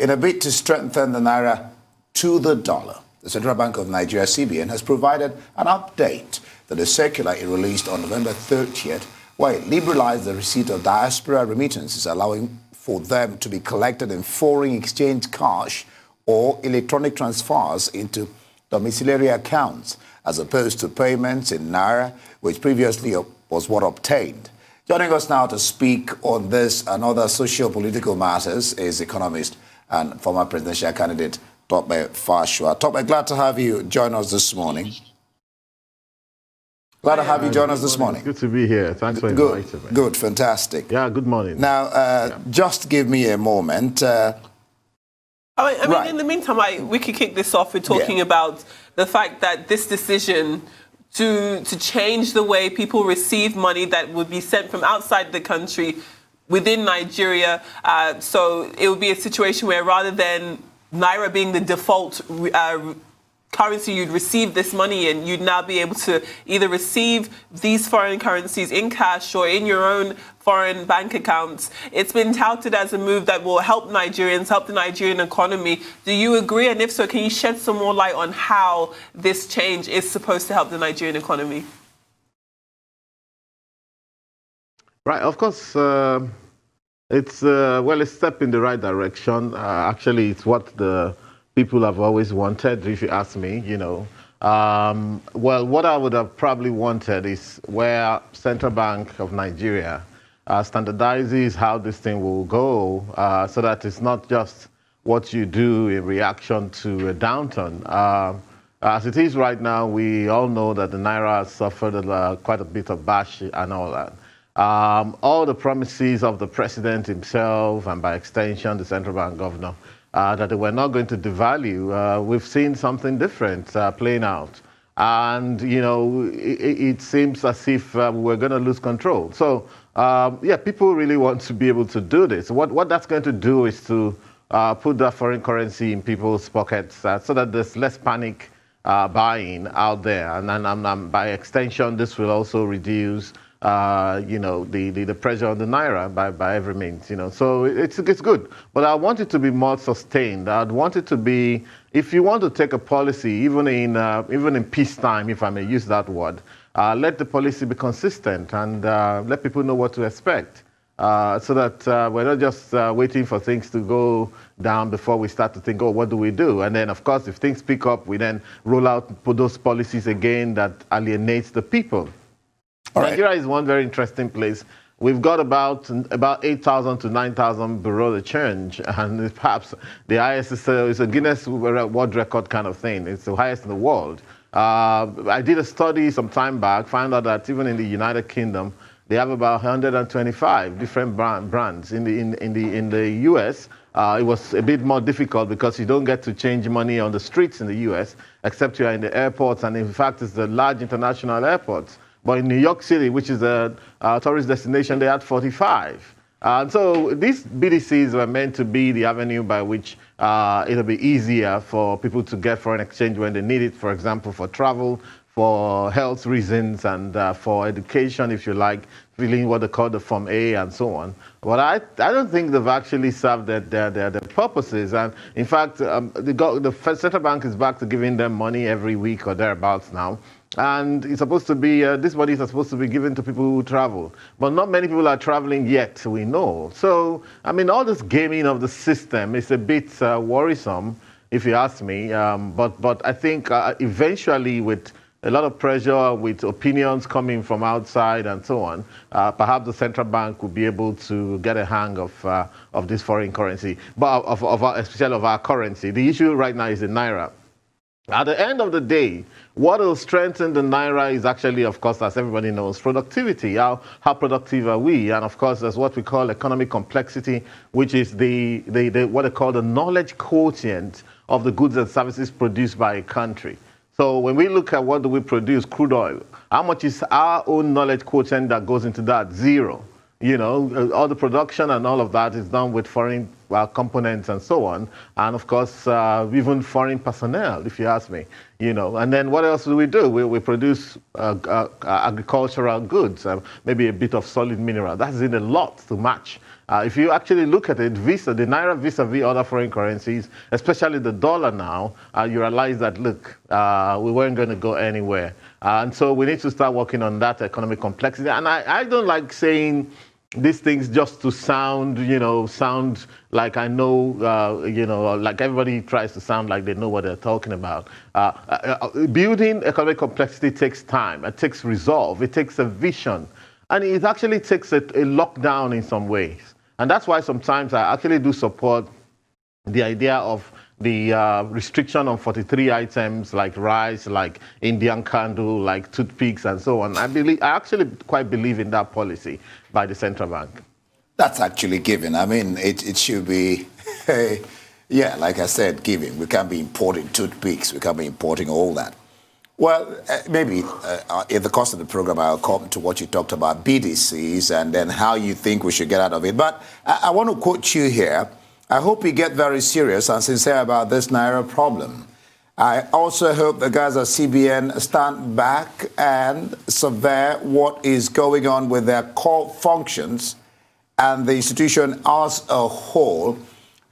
In a bid to strengthen the naira to the dollar, the Central Bank of Nigeria, CBN, has provided an update to the circular it released on November 30th, where it liberalized the receipt of diaspora remittances, allowing for them to be collected in foreign exchange cash or electronic transfers into domiciliary accounts, as opposed to payments in naira, which previously was what obtained. Joining us now to speak on this and other socio-political matters is economist and former presidential candidate Tope Fasua. Tope, glad to have you join us this morning. Glad to have you join us this morning. Good to be here. Thanks for inviting me. Good, fantastic. Yeah, good morning. Now, just give me a moment. I mean, in the meantime, we could kick this off with talking about the fact that this decision to change the way people receive money that would be sent from outside the country within Nigeria, so it would be a situation where rather than naira being the default currency you'd receive this money in, you'd now be able to either receive these foreign currencies in cash or in your own foreign bank accounts. It's been touted as a move that will help Nigerians, help the Nigerian economy. Do you agree? And if so, can you shed some more light on how this change is supposed to help the Nigerian economy? Right, of course, it's a step in the right direction. Actually, it's what the people have always wanted, if you ask me, Well, what I would have probably wanted is where Central Bank of Nigeria standardizes how this thing will go, so that it's not just what you do in reaction to a downturn. As it is right now, we all know that the naira has suffered quite a bit of bash and all that. All the promises of the president himself and by extension the central bank governor that they were not going to devalue, we've seen something different playing out. And, it seems as if we're going to lose control. So, people really want to be able to do this. What that's going to do is to put that foreign currency in people's pockets so that there's less panic buying out there. And by extension, this will also reduce the pressure on the naira by every means, So it's good. But I want it to be more sustained. I'd want it to be, if you want to take a policy, even in peacetime, if I may use that word, let the policy be consistent and let people know what to expect. So that we're not just waiting for things to go down before we start to think, what do we do? And then, of course, if things pick up, we then roll out those policies again that alienates the people. Nigeria is one very interesting place. We've got about 8,000 to 9,000 below the change, and perhaps the highest is a Guinness World Record kind of thing. It's the highest in the world. I did a study some time back, found out that even in the United Kingdom, they have about 125 different brands. In the US, it was a bit more difficult because you don't get to change money on the streets in the US, except you are in the airports, and in fact, it's the large international airports. But in New York City, which is a tourist destination, they had 45. And so these BDCs were meant to be the avenue by which it'll be easier for people to get foreign exchange when they need it, for example, for travel, for health reasons, and for education, if you like, filling what they call the Form A and so on. But I don't think they've actually served their purposes. And in fact, the central bank is back to giving them money every week or thereabouts now. And it's supposed to be, this money is supposed to be given to people who travel. But not many people are traveling yet, we know. So, I mean, all this gaming of the system is a bit worrisome, if you ask me. But I think eventually, with a lot of pressure, with opinions coming from outside and so on, perhaps the central bank will be able to get a hang of this foreign currency, but especially of our currency. The issue right now is the naira. At the end of the day, what will strengthen the naira is actually, of course, as everybody knows, productivity. How productive are we? And of course, there's what we call economic complexity, which is what they call the knowledge quotient of the goods and services produced by a country. So when we look at what do we produce, crude oil, how much is our own knowledge quotient that goes into that? Zero. All the production and all of that is done with foreign components and so on. And of course, even foreign personnel, if you ask me, And then what else do? We produce agricultural goods, maybe a bit of solid mineral. That's in a lot to match. If you actually look at it, the Naira vis-a-vis other foreign currencies, especially the dollar now, you realize that, look, we weren't going to go anywhere. And so we need to start working on that economic complexity. And I don't like saying these things just to sound like I know, like everybody tries to sound like they know what they're talking about. Building economic complexity takes time. It takes resolve. It takes a vision. And it actually takes a lockdown in some ways. And that's why sometimes I actually do support the idea of the restriction on 43 items like rice, like Indian candle, like toothpicks, and so on. I actually quite believe in that policy by the central bank. That's actually given. I mean, it should be, yeah, like I said, given. We can't be importing toothpicks. We can't be importing all that. Well, maybe in the course of the program, I'll come to what you talked about, BDCs, and then how you think we should get out of it. But I want to quote you here. I hope you get very serious and sincere about this Naira problem. I also hope the guys at CBN stand back and survey what is going on with their core functions and the institution as a whole.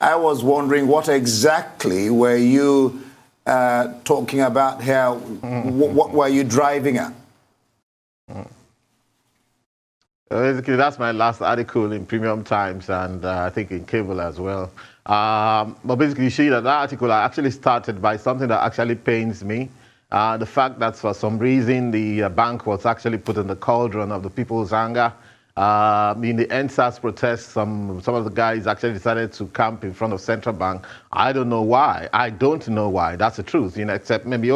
I was wondering, what exactly were you talking about here? What were you driving at? Basically, that's my last article in Premium Times and I think in Cable as well. But basically, you see that article I actually started by something that actually pains me. The fact that for some reason the bank was actually put in the cauldron of the people's anger. In the ENDSARS protests, some of the guys actually decided to camp in front of Central Bank. I don't know why. That's the truth. Except maybe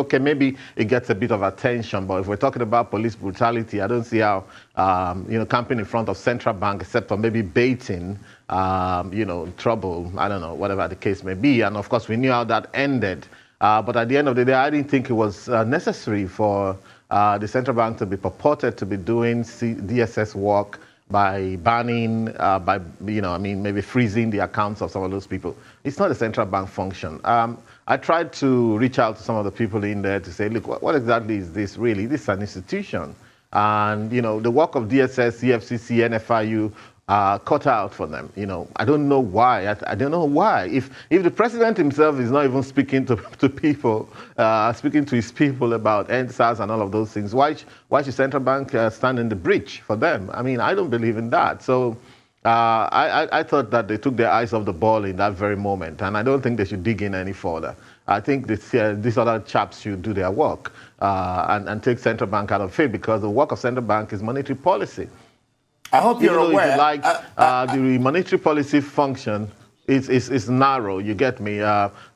it gets a bit of attention. But if we're talking about police brutality, I don't see how camping in front of Central Bank, except for maybe baiting, trouble. I don't know, whatever the case may be. And of course, we knew how that ended. But at the end of the day, I didn't think it was necessary for the Central Bank to be purported to be doing DSS work by banning, maybe freezing the accounts of some of those people. It's not a central bank function. I tried to reach out to some of the people in there to say, look, what exactly is this really? This is an institution. And, the work of DSS, CFCC, NFIU, cut out for them. I don't know why. I don't know why. If the president himself is not even speaking to people, speaking to his people about ENDSARS and all of those things, why should central bank stand in the breach for them? I mean, I don't believe in that. So I thought that they took their eyes off the ball in that very moment, and I don't think they should dig in any further. I think these other chaps should do their work and take central bank out of it, because the work of central bank is monetary policy. I hope you're aware. The monetary policy function is narrow. You get me?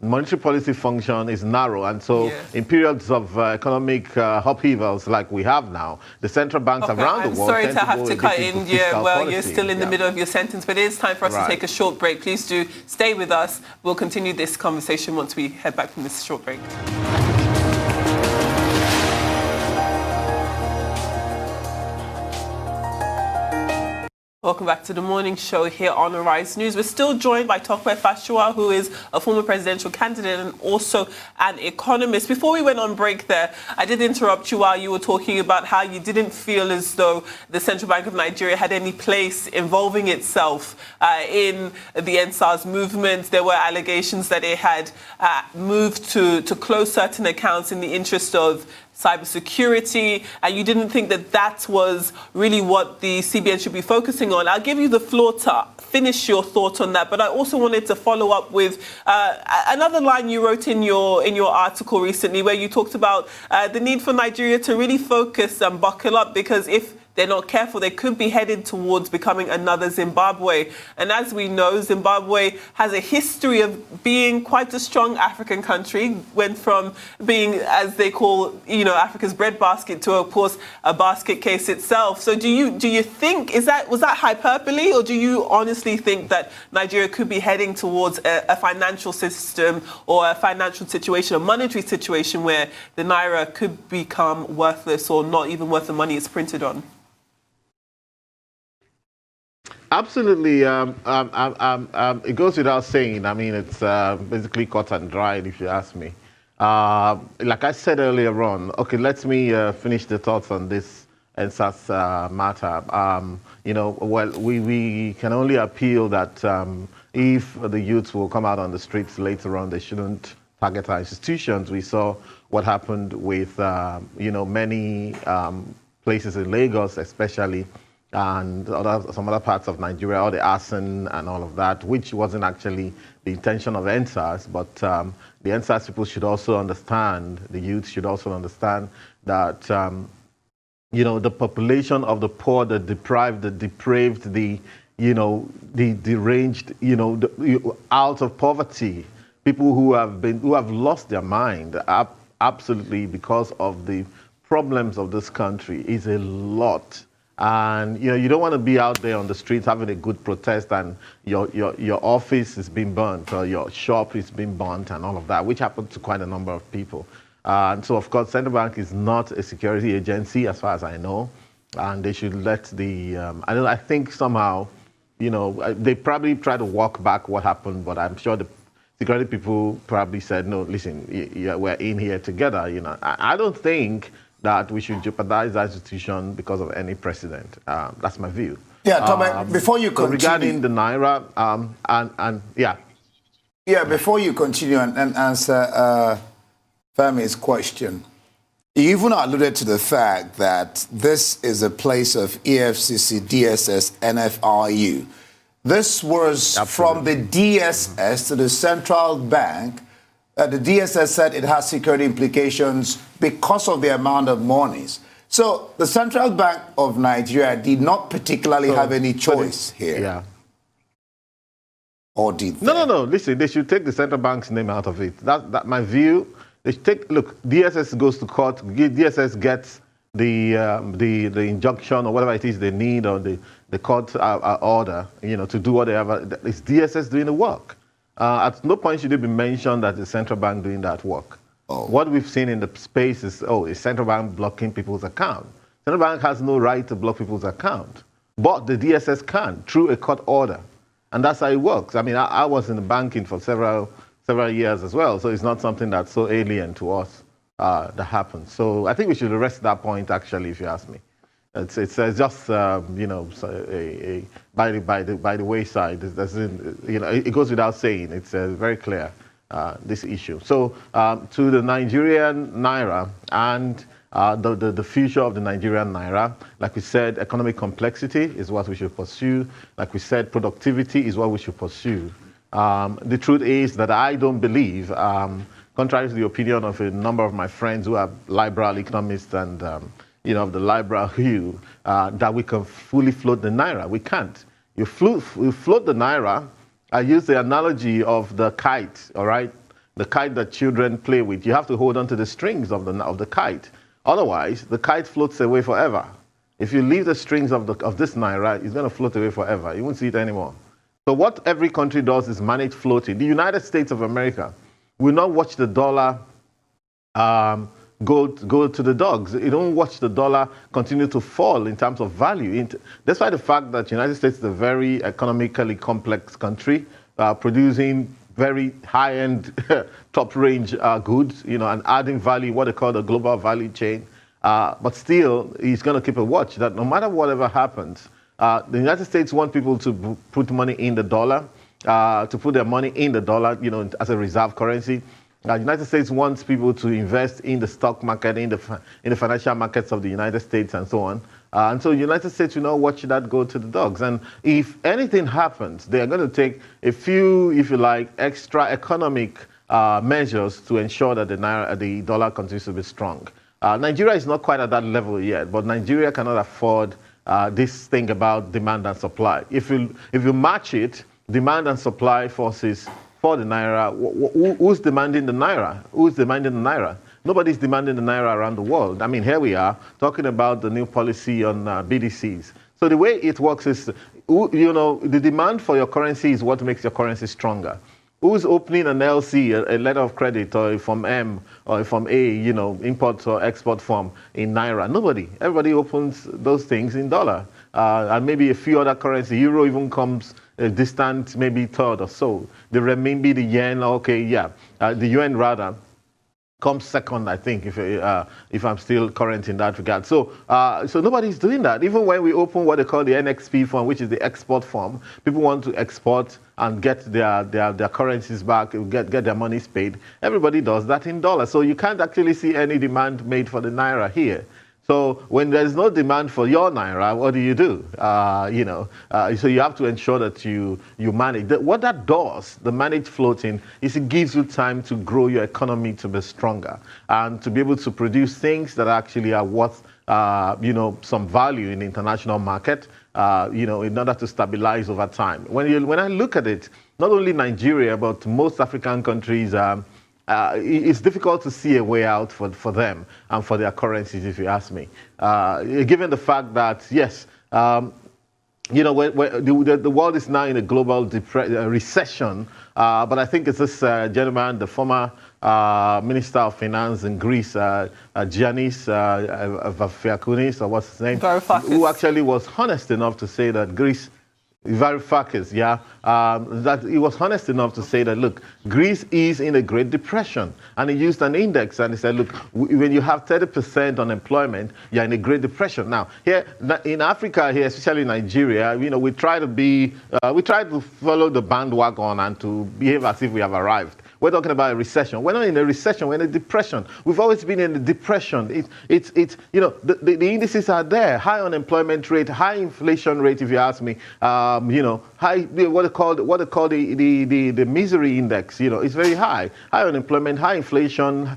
Monetary policy function is narrow, and so in periods of economic upheavals like we have now, the central banks around the world. I'm sorry to have to cut in. You're still in the middle of your sentence, but it is time for us to take a short break. Please do stay with us. We'll continue this conversation once we head back from this short break. Welcome back to the morning show here on HRISE News. We're still joined by Tope Fasua, who is a former presidential candidate and also an economist. Before we went on break there, I did interrupt you while you were talking about how you didn't feel as though the Central Bank of Nigeria had any place involving itself in the ENDSARS movement. There were allegations that it had moved to close certain accounts in the interest of cybersecurity, and you didn't think that that was really what the CBN should be focusing on. I'll give you the floor to finish your thoughts on that, but I also wanted to follow up with another line you wrote in your article recently, where you talked about the need for Nigeria to really focus and buckle up, because if they're not careful, they could be headed towards becoming another Zimbabwe. And as we know, Zimbabwe has a history of being quite a strong African country, went from being, as they call, Africa's breadbasket to, of course, a basket case itself. So do you think, was that hyperbole, or do you honestly think that Nigeria could be heading towards a financial system or a financial situation, a monetary situation where the Naira could become worthless or not even worth the money it's printed on? Absolutely. It goes without saying. I mean, it's basically cut and dried, if you ask me. Like I said earlier on, okay, let me finish the thoughts on this ENDSARS matter. Well, we can only appeal that if the youths will come out on the streets later on, they shouldn't target our institutions. We saw what happened with, many places in Lagos, especially, and some other parts of Nigeria, all the arson and all of that, which wasn't actually the intention of ENDSARS, but the ENDSARS people should also understand, the youth should also understand that, the population of the poor, the deprived, the depraved, the deranged, out of poverty, people who have lost their mind, absolutely, because of the problems of this country is a lot. And you don't want to be out there on the streets having a good protest and your office is being burnt or your shop is being burnt and all of that, which happened to quite a number of people. And so, of course, Central Bank is not a security agency, as far as I know, and they should let the. I think somehow, they probably try to walk back what happened, but I'm sure the security people probably said, no, listen, we're in here together. I don't think that we should jeopardize that institution because of any precedent. That's my view. Yeah, Tope, before you continue. Regarding the Naira, yeah. Yeah, before you continue and answer Femi's question, you even alluded to the fact that this is a place of EFCC, DSS, NFRU. This was from the DSS to the central bank. The DSS said it has security implications because of the amount of monies. So the Central Bank of Nigeria did not particularly have any choice here. Yeah. Or did they? No. Listen, they should take the central bank's name out of it. That's my view. They should take. Look, DSS goes to court. DSS gets the injunction or whatever it is they need, or the court order, to do whatever. It's DSS doing the work. At no point should it be mentioned that the central bank doing that work. Oh. What we've seen in the space is, is central bank blocking people's account. Central bank has no right to block people's account, but the DSS can through a court order, and that's how it works. I mean, I was in the banking for several years as well, so it's not something that's so alien to us that happens. So I think we should arrest that point, actually, if you ask me. It's just by the wayside. It doesn't, it goes without saying. It's very clear, this issue. So to the Nigerian Naira and the future of the Nigerian Naira, like we said, economic complexity is what we should pursue. Like we said, productivity is what we should pursue. The truth is that I don't believe, contrary to the opinion of a number of my friends who are liberal economists and of the liberal hue, that we can fully float the Naira. We can't. You float the Naira. I use the analogy of the kite, all right? The kite that children play with. You have to hold on to the strings of the kite. Otherwise, the kite floats away forever. If you leave the strings of this Naira, it's going to float away forever. You won't see it anymore. So what every country does is manage floating. The United States of America will not watch the dollar go to the dogs. You don't watch the dollar continue to fall in terms of value. Despite the fact that the United States is a very economically complex country, producing very high-end, top-range goods, and adding value, what they call the global value chain. But still, he's going to keep a watch that no matter whatever happens, the United States want people to put money in the dollar, to put their money in the dollar, as a reserve currency. The United States wants people to invest in the stock market, in the financial markets of the United States, and so on. And so the United States will not watch that go to the dogs. And if anything happens, they are going to take a few, if you like, extra economic measures to ensure that the dollar continues to be strong. Nigeria is not quite at that level yet, but Nigeria cannot afford this thing about demand and supply. If you match it, demand and supply forces for the Naira, who's demanding the Naira? Who's demanding the Naira? Nobody's demanding the Naira around the world. I mean, here we are talking about the new policy on BDCs. So the way it works is, the demand for your currency is what makes your currency stronger. Who's opening an LC, a letter of credit, or from M, or from A, import or export form in Naira? Nobody. Everybody opens those things in dollar. and maybe a few other currencies. Euro even comes a distant, maybe third or so. The renminbi, the yen, okay, yeah, the yuan rather comes second, I think, if I'm still current in that regard. So nobody's doing that. Even when we open what they call the NXP fund, which is the export fund, people want to export and get their currencies back, get their monies paid. Everybody does that in dollars. So you can't actually see any demand made for the naira here. So when there's no demand for your naira, what do? So you have to ensure that you manage. What that does, the managed floating, is it gives you time to grow your economy to be stronger and to be able to produce things that actually are worth, some value in the international market, in order to stabilize over time. When I look at it, not only Nigeria, but most African countries, it's difficult to see a way out for them and for their currencies, if you ask me. Given the fact that, yes, the world is now in a global recession, but I think it's this gentleman, the former Minister of Finance in Greece, Giannis Varoufakis, or what's his name, who actually was honest enough to say that Greece, Varoufakis, yeah, that he was honest enough to say that, look, Greece is in a Great Depression. And he used an index and he said, look, when you have 30% unemployment, you're in a Great Depression. Now, here in Africa, here, especially Nigeria, we try to follow the bandwagon and to behave as if we have arrived. We're talking about a recession. We're not in a recession, we're in a depression. We've always been in a depression. The indices are there. High unemployment rate, high inflation rate, if you ask me. High, what they call the misery index, it's very high. High unemployment, high inflation,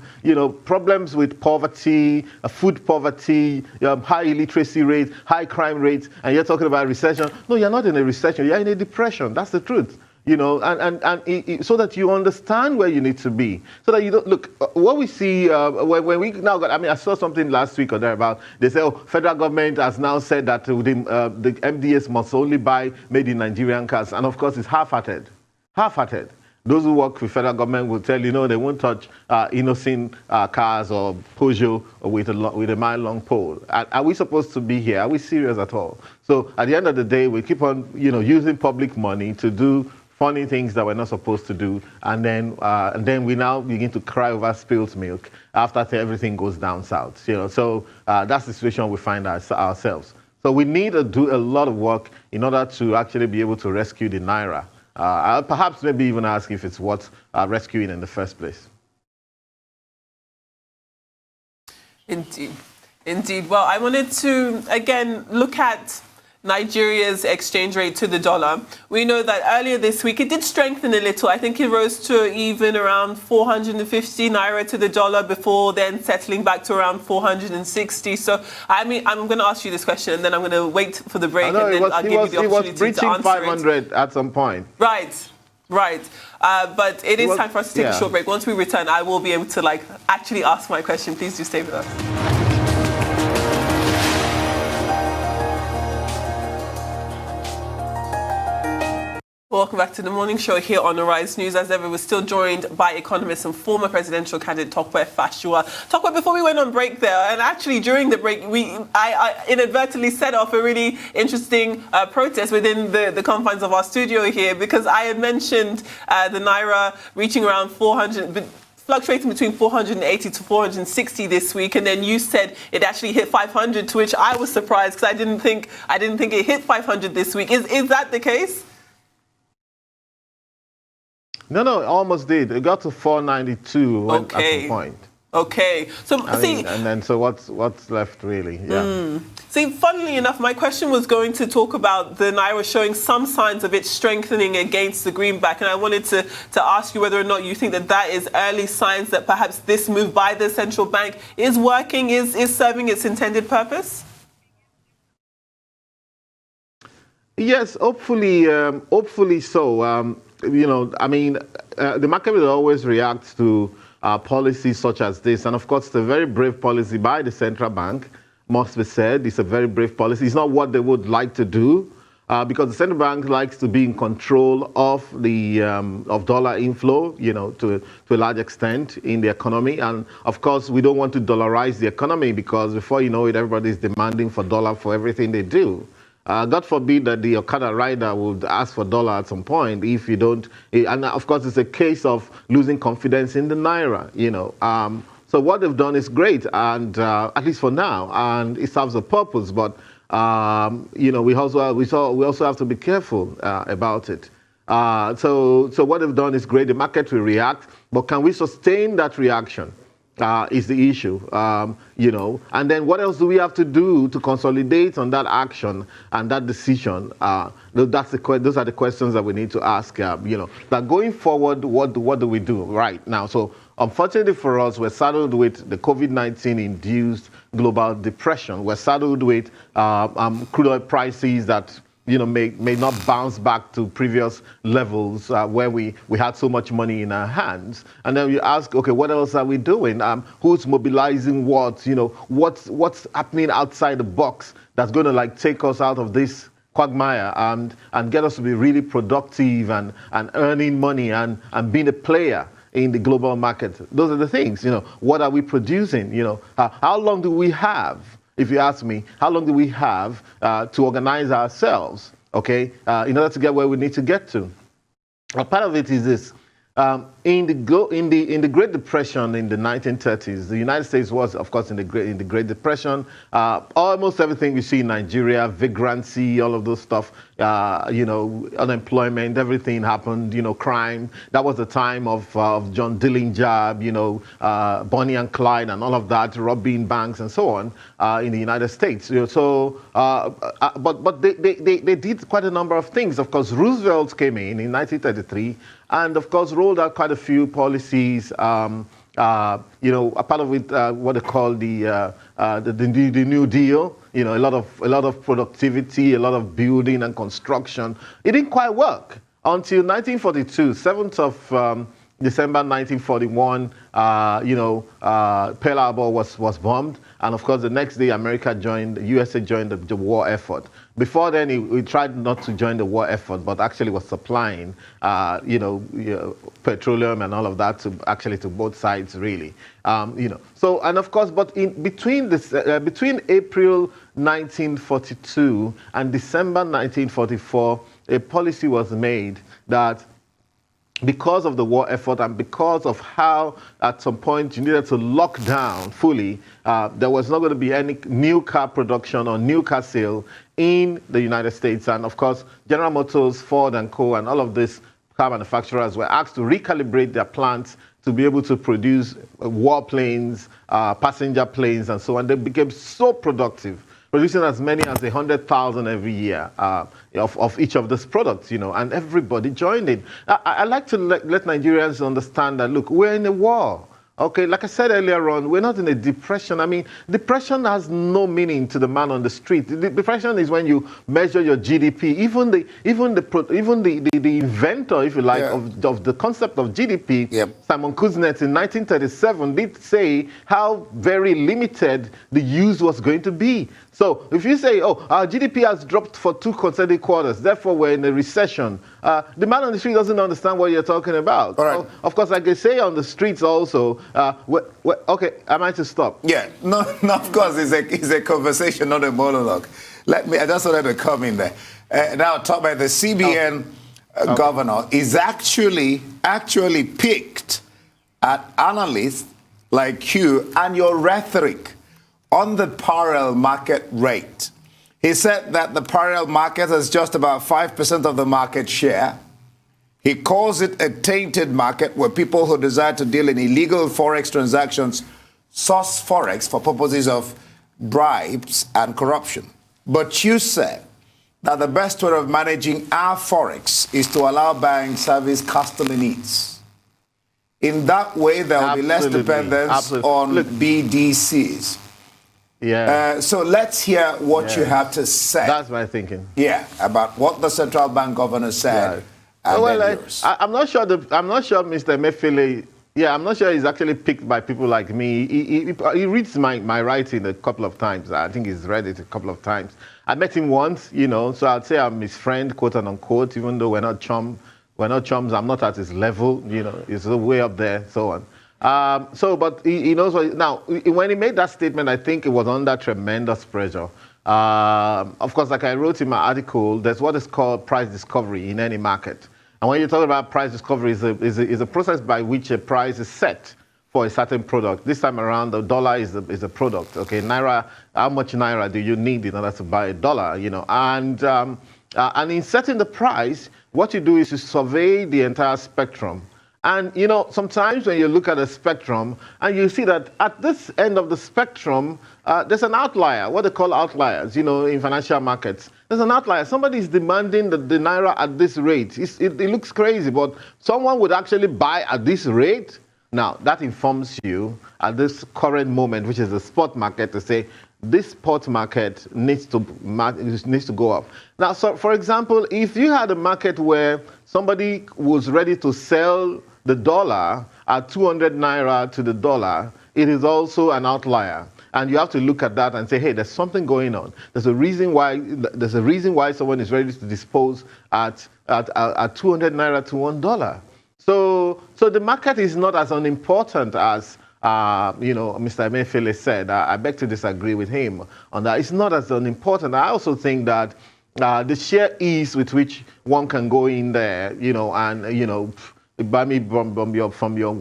problems with poverty, food poverty, high illiteracy rate, high crime rates, and you're talking about recession. No, you're not in a recession, you're in a depression. That's the truth. So that you understand where you need to be, so that you don't look. What we see when we now got, I saw something last week or thereabout. They say, federal government has now said that the MDS must only buy made in Nigerian cars, and of course it's half-hearted. Half-hearted. Those who work with federal government will tell you, they won't touch innocent cars or Peugeot with a mile-long pole. Are we supposed to be here? Are we serious at all? So at the end of the day, we keep on, using public money to do funny things that we're not supposed to do, and then we now begin to cry over spilled milk after everything goes down south. So that's the situation we find ourselves. So we need to do a lot of work in order to actually be able to rescue the naira. I'll perhaps maybe even ask if it's worth rescuing in the first place. Indeed. Well, I wanted to again look at Nigeria's exchange rate to the dollar. We know that earlier this week it did strengthen a little. I think it rose to even around 450 naira to the dollar before then settling back to around 460. So, I'm going to ask you this question and then I'm going to wait for the break and then I'll give you the opportunity to answer it. He was breaching 500 at some point. Right. But it is time for us to take a short break. Once we return, I will be able to actually ask my question. Please do stay with us. Welcome back to the morning show here on HRISE News. As ever, we're still joined by economist and former presidential candidate Tope Fasua. Tope, before we went on break there, and actually during the break, I inadvertently set off a really interesting protest within the confines of our studio here, because I had mentioned the naira reaching around 400. Fluctuating between 480 to 460 this week, and then you said it actually hit 500, to which I was surprised because I didn't think it hit 500 this week. Is that the case? No, it almost did. It got to 492 at some point. Okay. So so what's left really? Yeah. See, funnily enough, my question was going to talk about the naira showing some signs of its strengthening against the greenback, and I wanted to ask you whether or not you think that is early signs that perhaps this move by the central bank is working, is serving its intended purpose. Yes, hopefully so. The market will always react to policies such as this. And of course, it's a very brave policy by the central bank, must be said. It's a very brave policy. It's not what they would like to do, because the central bank likes to be in control of the dollar inflow, to a large extent in the economy. And of course, we don't want to dollarize the economy, because before you know it, everybody's demanding for dollar for everything they do. God forbid that the Okada rider would ask for dollar at some point if you don't. And of course, it's a case of losing confidence in the naira. So what they've done is great, and at least for now, and it serves a purpose. But we also have to be careful about it. So what they've done is great. The market will react, but can we sustain that reaction? Is the issue, and then what else do we have to do to consolidate on that action and that decision? Those are the questions that we need to ask. That going forward, what do we do right now? So unfortunately for us, we're saddled with the COVID-19 induced global depression. We're saddled with crude oil prices that may not bounce back to previous levels where we had so much money in our hands. And then you ask, okay, what else are we doing? Who's mobilizing what? What's happening outside the box that's going to take us out of this quagmire and get us to be really productive and earning money and being a player in the global market? Those are the things. What are we producing? How long do we have? If you ask me, how long do we have to organize ourselves, okay, in order to get where we need to get to? A part of it is this. In the Great Depression in the 1930s, the United States was, of course, in the Great Depression. Almost everything we see in Nigeria, vagrancy, all of those stuff, unemployment, everything happened. Crime. That was the time of John Dillinger, Bonnie and Clyde, and all of that, robbing banks and so on in the United States. But they did quite a number of things. Of course, Roosevelt came in 1933. And of course, rolled out quite a few policies. A part of it, what they call the New Deal. A lot of productivity, a lot of building and construction. It didn't quite work until 1942, 7th of December 1941. Pearl Harbor was bombed, and of course, the next day, USA joined the war effort. Before then, we tried not to join the war effort, but actually was supplying, petroleum and all of that to both sides, really. So, and of course, but between April 1942 and December 1944, a policy was made that because of the war effort and because of how at some point you needed to lock down fully, there was not going to be any new car production or new car sale in the United States. And of course, General Motors, Ford and Co. and all of these car manufacturers were asked to recalibrate their plants to be able to produce warplanes, passenger planes and so on. They became so productive, producing as many as 100,000 every year of each of these products, and everybody joined in. I like to let Nigerians understand that, look, we're in a war. Okay, like I said earlier on, we're not in a depression. I mean, depression has no meaning to the man on the street. The depression is when you measure your GDP. Even the inventor, if you like, of the concept of GDP, Simon Kuznets in 1937 did say how very limited the use was going to be. So if you say, our GDP has dropped for 2 consecutive quarters, therefore we're in a recession, the man on the street doesn't understand what you're talking about. All right. So, of course, like they say on the streets also, okay, am I to stop? Yeah, no, of course, it's a conversation, not a monologue. I just wanted to come in there. Now, talk about the CBN governor is actually picked at analysts like you and your rhetoric on the parallel market rate. He said that the parallel market has just about 5% of the market share. He calls it a tainted market where people who desire to deal in illegal forex transactions source forex for purposes of bribes and corruption. But you said that the best way of managing our forex is to allow banks service customer needs. In that way, there will be less dependence on BDCs. Yeah. So let's hear what you have to say. That's my thinking. Yeah, about what the central bank governor said. I'm not sure. I'm not sure, Mr. Emefiele. Yeah, I'm not sure he's actually picked by people like me. He reads my writing a couple of times. I think he's read it a couple of times. I met him once, so I'd say I'm his friend, quote and unquote, even though we're not chums. I'm not at his level. He's way up there, so on. But he knows what. Now, when he made that statement, I think it was under tremendous pressure Of course, like I wrote in my article, there's what is called price discovery in any market. And when you talk about price discovery, is a process by which a price is set for a certain product. This time around, the dollar is a product. Okay, naira. How much naira do you need in order to buy a dollar? You know, and in setting the price, what you do is you survey the entire spectrum. And, you know, sometimes when you look at a spectrum and you see that at this end of the spectrum, there's an outlier, what they call outliers, you know, in financial markets. There's an outlier. Somebody is demanding the naira at this rate. It looks crazy, but someone would actually buy at this rate. Now, that informs you at this current moment, which is the spot market, to say this spot market needs to go up. Now, so for example, if you had a market where somebody was ready to sell the dollar at 200 naira to the dollar, it is also an outlier. And you have to look at that and say, hey, there's something going on. There's a reason why someone is ready to dispose at 200 naira to $1. So the market is not as unimportant as you know, Mr. Emefiele said. I beg to disagree with him on that. It's not as unimportant. I also think that the sheer ease with which one can go in there, you know, and, you know, buy me from your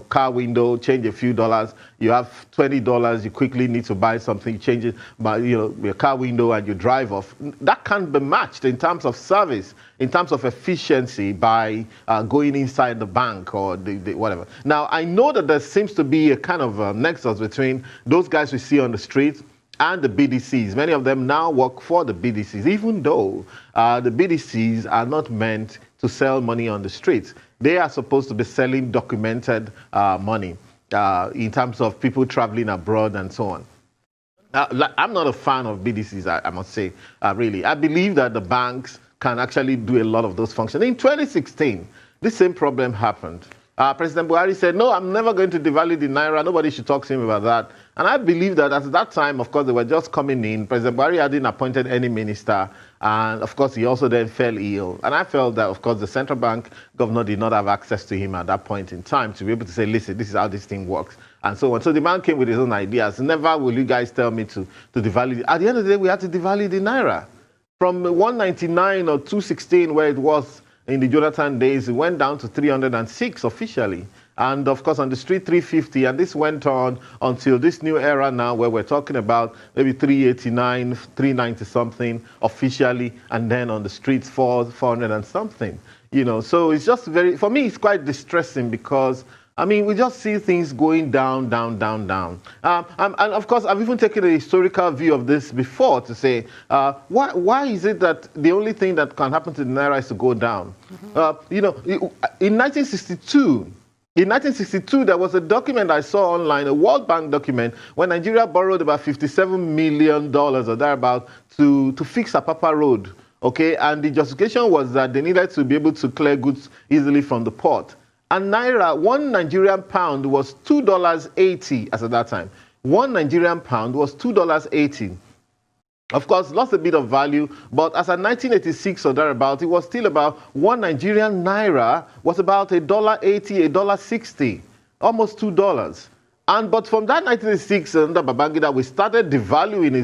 car window, change a few dollars. You have $20. You quickly need to buy something, change it by, you know, your car window, and you drive off. That can't be matched in terms of service, in terms of efficiency, by going inside the bank or the whatever. Now, I know that there seems to be a kind of nexus between those guys we see on the street and the BDCs. Many of them now work for the BDCs, even though the BDCs are not meant to sell money on the streets. They are supposed to be selling documented money in terms of people traveling abroad and so on. I'm not a fan of BDCs, I must say, really. I believe that the banks can actually do a lot of those functions. In 2016, this same problem happened. President Buhari said, no, I'm never going to devalue the naira. Nobody should talk to him about that. And I believe that at that time, of course, they were just coming in. President Buhari hadn't appointed any minister. And, of course, he also then fell ill. And I felt that, of course, the central bank governor did not have access to him at that point in time to be able to say, listen, this is how this thing works, and so on. So the man came with his own ideas. Never will you guys tell me to devalue. At the end of the day, we had to devalue the naira. From 199 or 216, where it was in the Jonathan days, it went down to 306 officially. And of course, on the street, 350. And this went on until this new era now, where we're talking about maybe 389, 390 something officially. And then on the streets, 400 and something. You know, so it's just for me, it's quite distressing because, I mean, we just see things going down, down, down, down. And of course, I've even taken a historical view of this before to say, why is it that the only thing that can happen to the naira is to go down? You know, in 1962, there was a document I saw online, a World Bank document, where Nigeria borrowed about $57 million or thereabout to fix Apapa Road. Okay, and the justification was that they needed to be able to clear goods easily from the port. And naira, one Nigerian pound was $2.80 as at that time. One Nigerian pound was $2.80. Of course, lost a bit of value, but as at 1986 or thereabout, it was still about one Nigerian naira was about $1.80, $1.60, almost $2. But from that 1986 under Babangida, we started devaluing.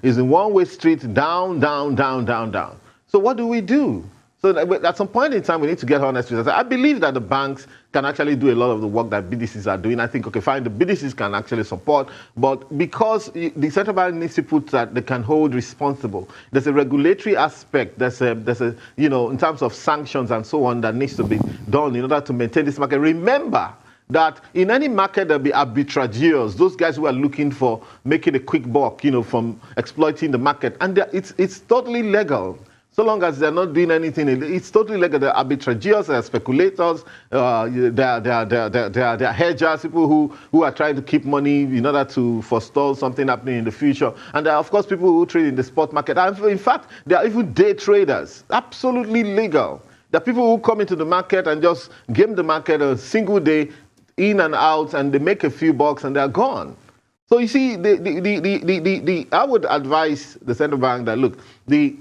It's in one-way street, down, down, down, down, down. So what do we do? So at some point in time, we need to get honest with ourselves. I believe that the banks can actually do a lot of the work that BDCs are doing. I think, okay, fine, the BDCs can actually support, but because the central bank needs to put that they can hold responsible. There's a regulatory aspect. There's a you know, in terms of sanctions and so on that needs to be done in order to maintain this market. Remember that in any market there'll be arbitrageurs, those guys who are looking for making a quick buck, you know, from exploiting the market, and it's totally legal. So long as they're not doing anything, it's totally legal. They're arbitrageurs, they're speculators, they're hedgers, people who are trying to keep money in order to forestall something happening in the future. And there are, of course, people who trade in the spot market. And in fact, there are even day traders, absolutely legal. There are people who come into the market and just game the market a single day, in and out, and they make a few bucks and they're gone. So you see, I would advise the central bank that, look, the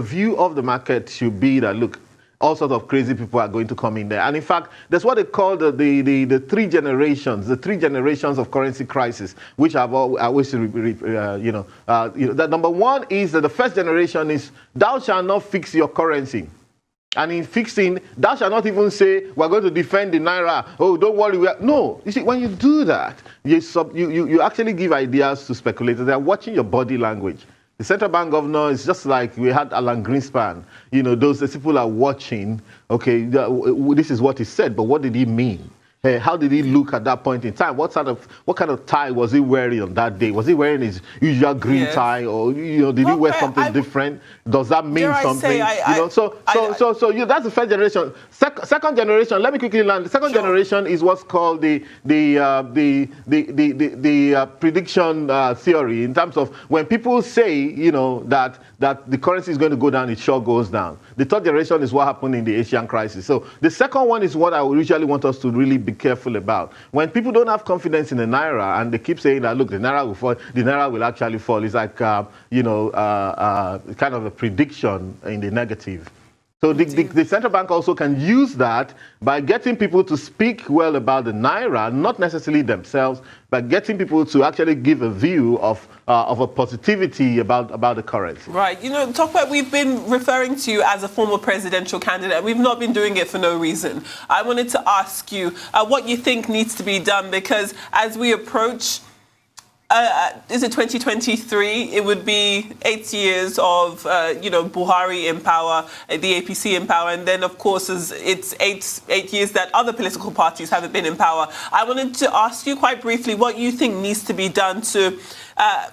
view of the market should be that, look, all sorts of crazy people are going to come in there. And in fact, that's what they call the three generations of currency crisis, which I've always, that number one is that the first generation is, thou shalt not fix your currency. And in fixing, thou shalt not even say, we're going to defend the naira. Oh, don't worry. No. You see, when you do that, you actually give ideas to speculators. They're watching your body language. The central bank governor is just like we had Alan Greenspan. Those people are watching. Okay, this is what he said, but what did he mean? How did he look at that point in time? What kind of tie was he wearing on that day? Was he wearing his usual green tie, or did he wear something different? Does that mean something? That's the first generation. Second generation. Let me quickly land. The second generation is what's called the prediction theory, in terms of when people say that the currency is going to go down, it sure goes down. The third generation is what happened in the Asian crisis. So the second one is what I would usually want us to really be careful about. When people don't have confidence in the naira and they keep saying that, look, the naira will fall, the naira will actually fall. It's like, kind of a prediction in the negative. So the central bank also can use that by getting people to speak well about the naira, not necessarily themselves, but getting people to actually give a view of a positivity about the currency. Right. Tope, we've been referring to you as a former presidential candidate. We've not been doing it for no reason. I wanted to ask you what you think needs to be done, because as we approach is it 2023? It would be 8 years of, Buhari in power, the APC in power, and then, of course, it's eight years that other political parties haven't been in power. I wanted to ask you quite briefly what you think needs to be done to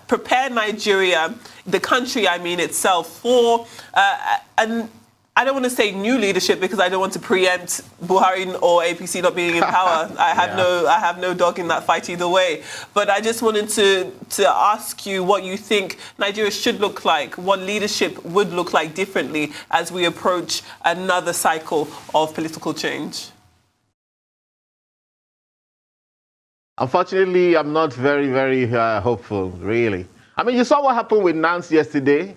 prepare Nigeria, the country, itself, for I don't want to say new leadership, because I don't want to preempt Buhari or APC not being in power. I have no dog in that fight either way. But I just wanted to ask you what you think Nigeria should look like, what leadership would look like differently as we approach another cycle of political change. Unfortunately, I'm not very, very hopeful, really. You saw what happened with NANS yesterday.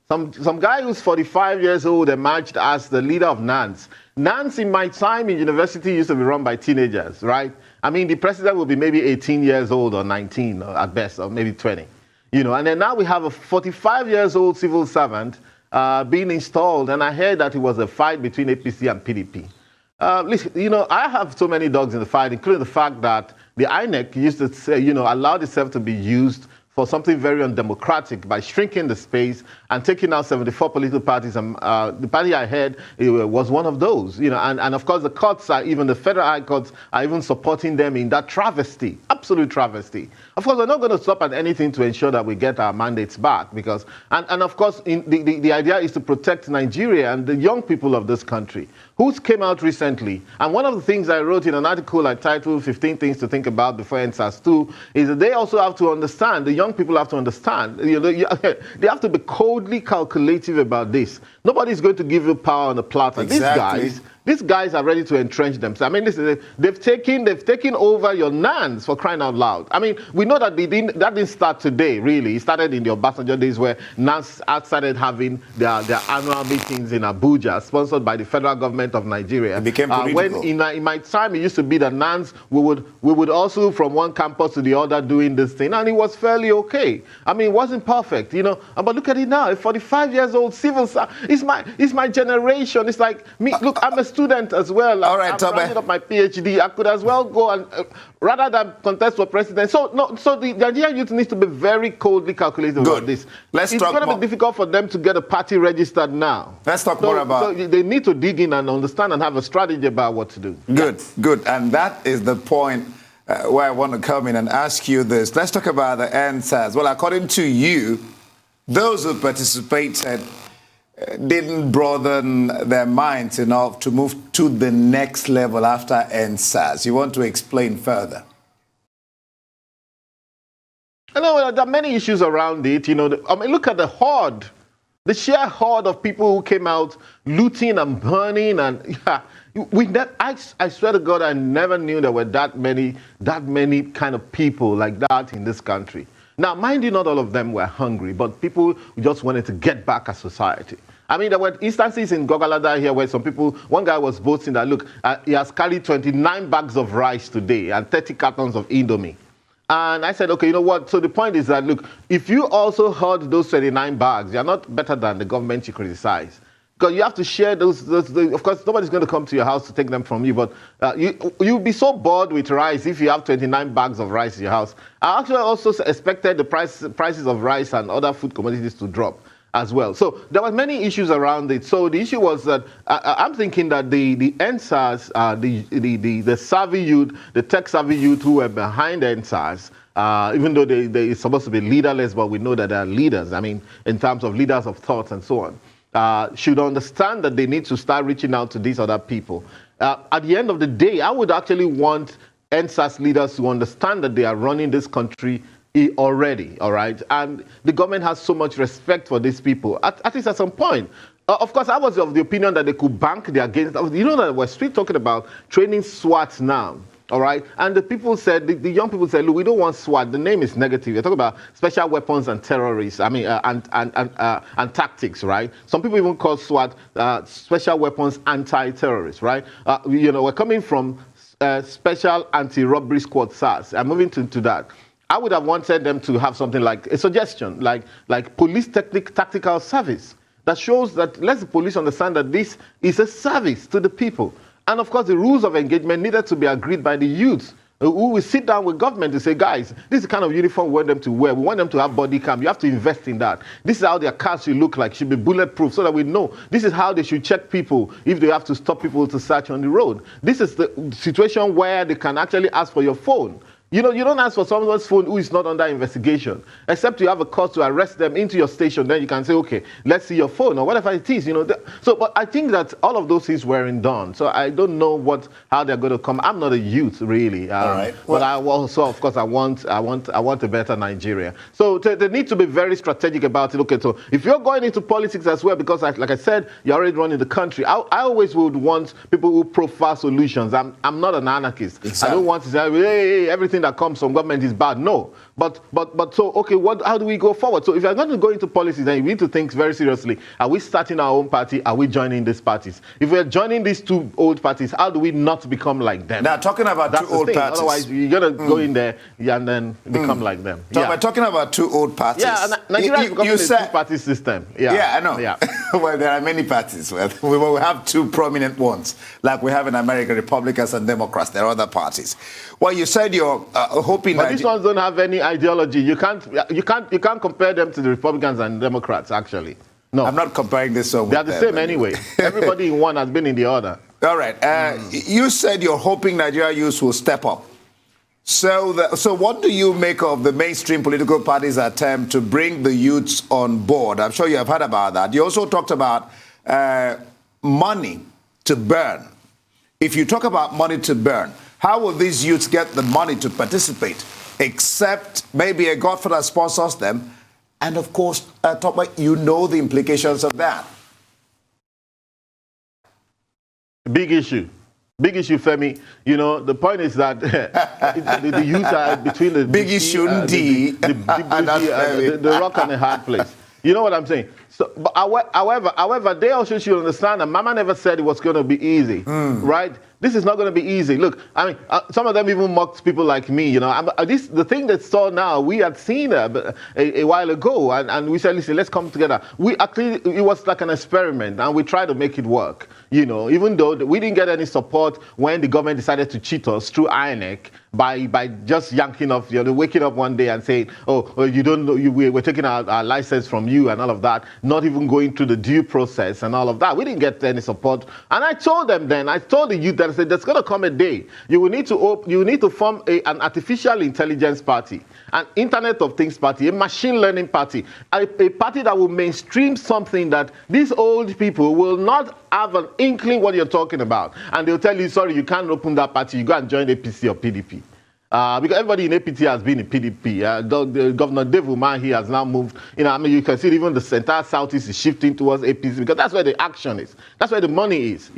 Some guy who's 45 years old emerged as the leader of NANS. NANS, in my time in university, used to be run by teenagers, right? The president will be maybe 18 years old or 19 at best, or maybe 20. And then now we have a 45 years old civil servant being installed, and I heard that it was a fight between APC and PDP. Listen, I have so many dogs in the fight, including the fact that the INEC used to say, allowed itself to be used for something very undemocratic by shrinking the space and taking out 74 political parties. And the party I heard was one of those. And of course the courts even the federal high courts are even supporting them in that travesty, absolute travesty. Of course, we're not going to stop at anything to ensure that we get our mandates back, because, and of course, the idea is to protect Nigeria and the young people of this country, who came out recently. And one of the things I wrote in an article I titled 15 Things to Think About Before ENDSARS 2 is that they also have to understand, the young people have to understand, they have to be coldly calculative about this. Nobody's going to give you power on the platter. Exactly. These guys are ready to entrench themselves. Listen, they've taken over your NANS, for crying out loud. We know that that didn't start today, really. It started in the Obasanjo days, where NANS started having their annual meetings in Abuja, sponsored by the federal government of Nigeria. It became political. When in my time, it used to be that NANS, we would also from one campus to the other doing this thing, and it was fairly okay. It wasn't perfect, but look at it now. A 45 years old civil servant. It's my generation. It's like me. Look, I'm a student as well. All right, I'm rounding up my PhD. I could as well go and rather than contest for president. So the Nigerian youth needs to be very coldly calculated about this. It's going to be difficult for them to get a party registered now. Let's talk more about. So they need to dig in and understand and have a strategy about what to do. Good. And that is the point where I want to come in and ask you this. Let's talk about the ENDSARS. Well, according to you, those who participated didn't broaden their minds enough to move to the next level after ENDSARS. You want to explain further? There are many issues around it. Look at the sheer horde of people who came out looting and burning, and I swear to God, I never knew there were that many kind of people like that in this country. Now, mind you, not all of them were hungry, but people just wanted to get back at society. I mean, there were instances in Gogalada here where one guy was boasting that, look, he has carried 29 bags of rice today and 30 cartons of Indomie. And I said, okay, you know what? So the point is that, look, if you also hoard those 29 bags, you're not better than the government you criticize. Because you have to share those, of course, nobody's going to come to your house to take them from you, but you'll be so bored with rice if you have 29 bags of rice in your house. I actually also expected the prices of rice and other food commodities to drop as well. So there were many issues around it. So the issue was that I'm thinking that the ENDSARS, the savvy youth, the tech-savvy youth who were behind ENDSARS, even though they're supposed to be leaderless, but we know that they're leaders, I mean, in terms of leaders of thought and so on, should understand that they need to start reaching out to these other people. At the end of the day, I would actually want ENDSARS leaders to understand that they are running this country already, all right? And the government has so much respect for these people, at least at some point. Of course, I was of the opinion that they could bank their gains. You know that we're still talking about training SWAT now, all right? And the people said, the young people said, look, we don't want SWAT. The name is negative. You're talking about special weapons and terrorists, I mean, and tactics, right? Some people even call SWAT special weapons anti-terrorists, right? You know, we're coming from special anti-robbery squad, SARS. I'm moving to that. I would have wanted them to have something like a suggestion, like police tactical service that shows that lets the police understand that this is a service to the people. And of course, the rules of engagement needed to be agreed by the youths who will sit down with government to say, guys, this is the kind of uniform we want them to wear. We want them to have body cam. You have to invest in that. This is how their cars should look like, should be bulletproof so that we know. This is how they should check people if they have to stop people to search on the road. This is the situation where they can actually ask for your phone. You know, you don't ask for someone's phone who is not under investigation, except you have a cause to arrest them into your station. Then you can say, okay, let's see your phone or whatever it is. You know, but I think that all of those things weren't done. So I don't know how they're going to come. I'm not a youth, really. All right. Well, but I also, of course, I want a better Nigeria. So they need to be very strategic about it. Okay, so if you're going into politics as well, because like I said, you're already running the country. I always would want people who profile solutions. I'm not an anarchist. Exactly. I don't want to say, hey, everything that comes from government is bad. No. But so, okay, how do we go forward? So if you're going to go into policy, then you need to think very seriously. Are we starting our own party? Are we joining these parties? If we're joining these two old parties, how do we not become like them? Now, talking about two old parties. Otherwise, you're going to go in there and then become like them. So we're talking about two old parties. Yeah, Nigeria is becoming a two-party system. Yeah, I know. Yeah. Well, there are many parties. Well, we have two prominent ones, like we have in America, Republicans and Democrats. There are other parties. Well, you said you're hoping but these ones don't have any ideology. You can't compare them to the Republicans and Democrats, actually. No. I'm not comparing this one with them. They're the same anyway. Everybody in one has been in the other. All right. You said you're hoping Nigeria youth will step up. So what do you make of the mainstream political parties' attempt to bring the youths on board? I'm sure you have heard about that. You also talked about money to burn. If you talk about money to burn, how will these youths get the money to participate? Except maybe a godfather sponsors them. And of course, Tope, you know the implications of that. Big issue, Femi. You know, the point is that the youth are between the big issue, the rock and the hard place. You know what I'm saying? So, but however, they also should understand that Mama never said it was going to be easy, right? This is not going to be easy. Look, I mean, some of them even mocked people like me. You know, the thing that's saw now, we had seen a while ago, and we said, listen, let's come together. It was like an experiment, and we tried to make it work. You know, even though we didn't get any support when the government decided to cheat us through INEC by just yanking off, you know, waking up one day and saying, oh you don't know, we're taking our license from you and all of that, not even going through the due process and all of that. We didn't get any support. And I told them then, I told the youth that I said, there's going to come a day. You will need to form an artificial intelligence party, an Internet of Things party, a machine learning party, a party that will mainstream something that these old people will not have an inkling what you're talking about. And they'll tell you, sorry, you can't open that party. You go and join APC or PDP. Because everybody in APT has been in PDP. Governor Dave Umahi has now moved. You can see even the entire Southeast is shifting towards APC because that's where the action is. That's where the money is,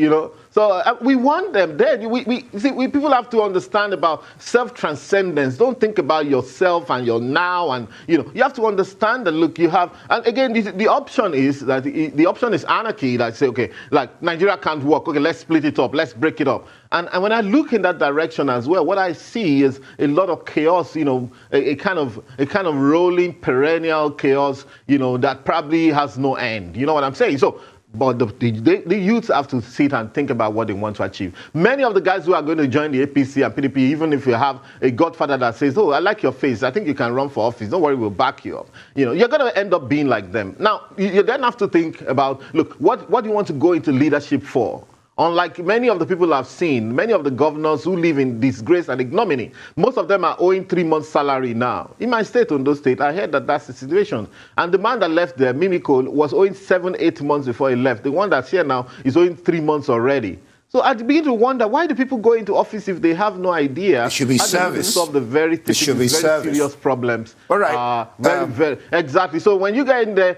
So we want them there. People have to understand about self-transcendence. Don't think about yourself and your now. And, you have to understand that, look, you have, and again, the option is that the option is anarchy. Like say, okay, like Nigeria can't work. Okay, let's split it up. Let's break it up. And when I look in that direction as well, what I see is a lot of chaos, a kind of rolling perennial chaos, that probably has no end. You know what I'm saying? So, but the youths have to sit and think about what they want to achieve. Many of the guys who are going to join the APC and PDP, even if you have a godfather that says, oh, I like your face, I think you can run for office, don't worry, we'll back you up. You're going to end up being like them. Now, you then have to think about, look, what do you want to go into leadership for? Unlike many of the people I've seen, many of the governors who live in disgrace and ignominy, most of them are owing 3 months' salary now. In my state, Ondo State, I heard that that's the situation. And the man that left there, Mimiko, was owing 7-8 months before he left. The one that's here now is owing 3 months already. So I begin to wonder, why do people go into office if they have no idea? It should be service. Solve the very serious problems. All right. Exactly. So when you get in there,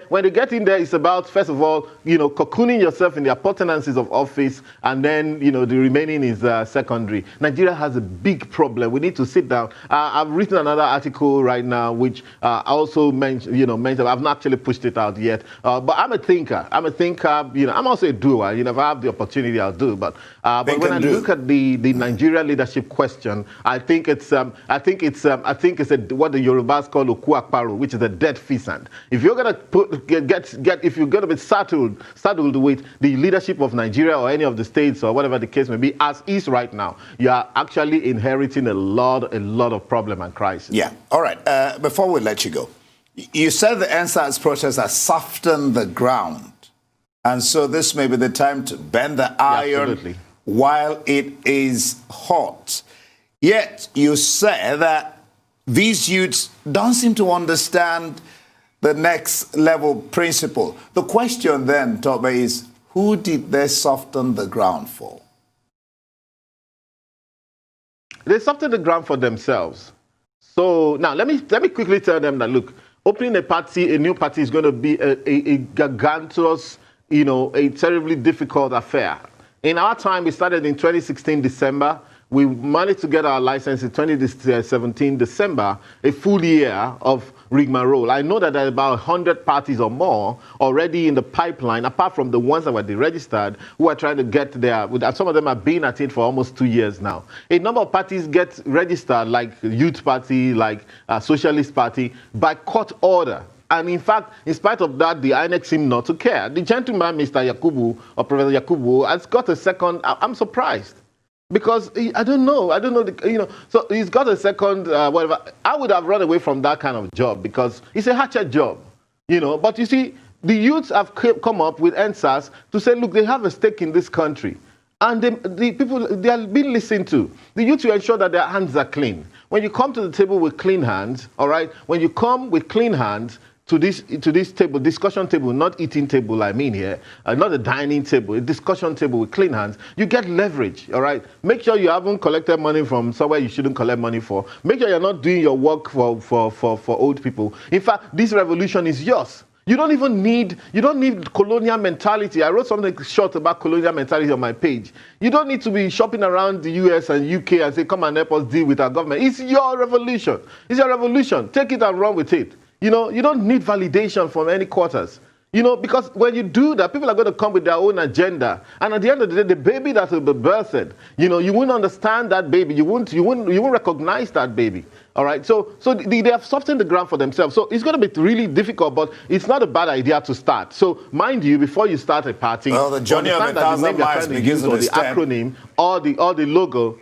it's about, first of all, cocooning yourself in the appurtenances of office, and then, the remaining is secondary. Nigeria has a big problem. We need to sit down. I've written another article right now, which I also mentioned, I've not actually pushed it out yet. But I'm a thinker. I'm also a doer. If I have the opportunity, I'll do. But when I look at the Nigeria leadership question, I think it's what the Yorubas call okuakparo, which is a dead pheasant. If you're gonna if you're gonna be saddled with the leadership of Nigeria or any of the states or whatever the case may be, as is right now, you are actually inheriting a lot of problem and crisis. Yeah. All right. Before we let you go, you said the ENDSARS process has softened the ground. And so this may be the time to bend the iron while it is hot. Yet you say that these youths don't seem to understand the next level principle. The question then, Tope, is who did they soften the ground for? They softened the ground for themselves. So now let me quickly tell them that, look, opening a new party is going to be a gargantuous, a terribly difficult affair. In our time, we started in 2016 December. We managed to get our license in 2017 December, a full year of rigmarole. I know that there are about 100 parties or more already in the pipeline, apart from the ones that were deregistered, who are trying to get there. Some of them have been at it for almost 2 years now. A number of parties get registered, like Youth Party, like Socialist Party, by court order. And in fact, in spite of that, the INEC seem not to care. The gentleman, Mr. Yakubu, or Professor Yakubu, has got a second. I'm surprised. Because I don't know, so he's got a second, whatever. I would have run away from that kind of job because it's a hatchet job, But you see, the youths have come up with ENDSARS to say, look, they have a stake in this country. And the people, they are being listened to. The youth will ensure that their hands are clean. When you come to the table with clean hands, all right, when you come with clean hands, to this table, discussion table, not eating table, I mean here, not a dining table, a discussion table with clean hands, you get leverage, all right? Make sure you haven't collected money from somewhere you shouldn't collect money for. Make sure you're not doing your work for old people. In fact, this revolution is yours. You don't need colonial mentality. I wrote something short about colonial mentality on my page. You don't need to be shopping around the US and UK and say, come and help us deal with our government. It's your revolution. It's your revolution. Take it and run with it. You don't need validation from any quarters. Because when you do that, people are going to come with their own agenda. And at the end of the day, the baby that will be birthed, you won't understand that baby. You won't recognize that baby. All right. So they have softened the ground for themselves. So it's going to be really difficult, but it's not a bad idea to start. So mind you, before you start a party, well, the journey of 1,000 miles begins with the acronym or the logo.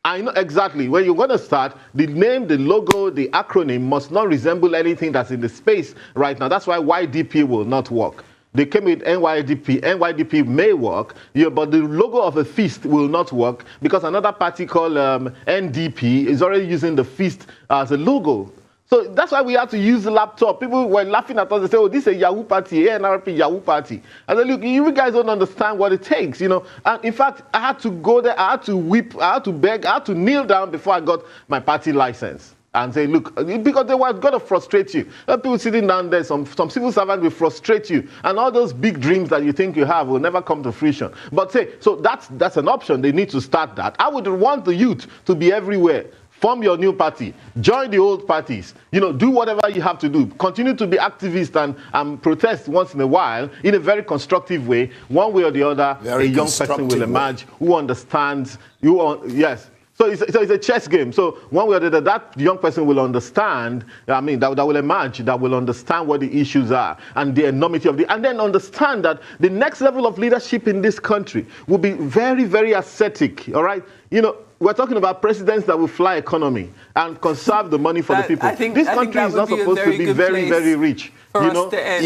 I know exactly. When you're going to start, the name, the logo, the acronym must not resemble anything that's in the space right now. That's why YDP will not work. They came with NYDP. NYDP may work, but the logo of a feast will not work because another party called NDP is already using the feast as a logo. So that's why we had to use the laptop. People were laughing at us. They say, oh, this is a Yahoo party, NRP Yahoo party. I said, look, you guys don't understand what it takes, you know. And in fact, I had to go there, I had to weep, I had to beg, I had to kneel down before I got my party license. And say, look, because they were going to frustrate you. People sitting down there, some civil servants will frustrate you. And all those big dreams that you think you have will never come to fruition. But say, so that's an option. They need to start that. I would want the youth to be everywhere. Form your new party. Join the old parties. You know, do whatever you have to do. Continue to be activists and protest once in a while in a very constructive way. One way or the other, a young person will emerge who understands. Yes. So it's a chess game. So one way or the other, that young person will understand, I mean, that will emerge, that will understand what the issues are and the enormity of and then understand that the next level of leadership in this country will be very, very ascetic, all right? You know, we're talking about presidents that will fly economy and conserve the money for the people. This country is not supposed to be very, very rich. For us to end.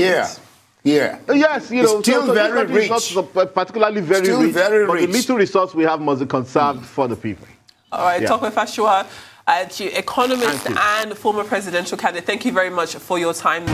Yeah. Yes, you know, still very rich. It's not particularly very still rich, very but rich. the little resource we have must be conserved for the people. All right, Tope Fasua, economist and former presidential candidate, thank you very much for your time.